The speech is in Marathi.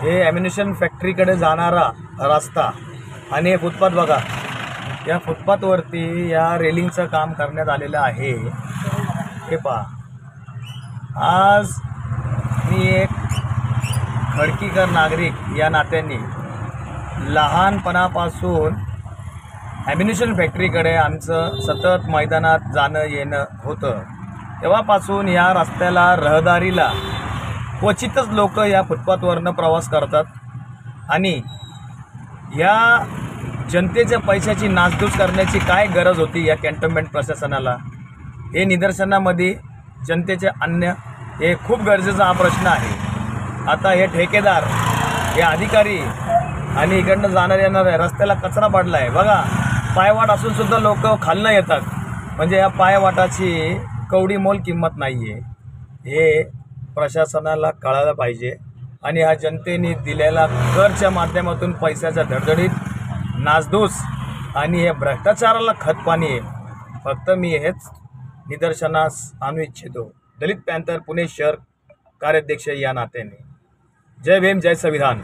हे ॲम्युनिशन फॅक्टरीकडे जाणारा रस्ता आणि हे फुटपाथ बघा. या फुटपाथवरती या रेलिंगचं काम करण्यात आलेलं आहे. हे पहा, आज मी एक खडकीकर नागरिक या नात्याने लहानपणापासून ॲम्युनिशन फॅक्टरीकडे आमचं सतत मैदानात जाणं येणं होतं. तेव्हापासून या रस्त्याला, रहदारीला क्वचितच लोक या फुटपाथवरनं प्रवास करतात आणि या जनतेच्या पैशाची नासधूस करण्याची काय गरज होती या कॅन्टोन्मेंट प्रशासनाला, हे निदर्शनामध्ये जनतेचे आणणं हे खूप गरजेचा हा प्रश्न आहे. आता हे ठेकेदार, हे अधिकारी आणि इकडनं जाणार येणार आहे, रस्त्याला कचरा पडला आहे बघा. पायवाट असूनसुद्धा लोक खालनं येतात, म्हणजे या पायवाटाची कवडी मोल किंमत नाही आहे. हे प्रशासनाला कळायला पाहिजे आणि ह्या जनतेने दिलेला करच्या माध्यमातून पैशाच्या धडधडीत नासधूस आणि हे भ्रष्टाचाराला खतपाणी आहे. फक्त मी हेच निदर्शनास आणू इच्छितो, दलित पॅंथर पुणे शहर कार्याध्यक्ष या नात्याने. जय भीम, जय संविधान.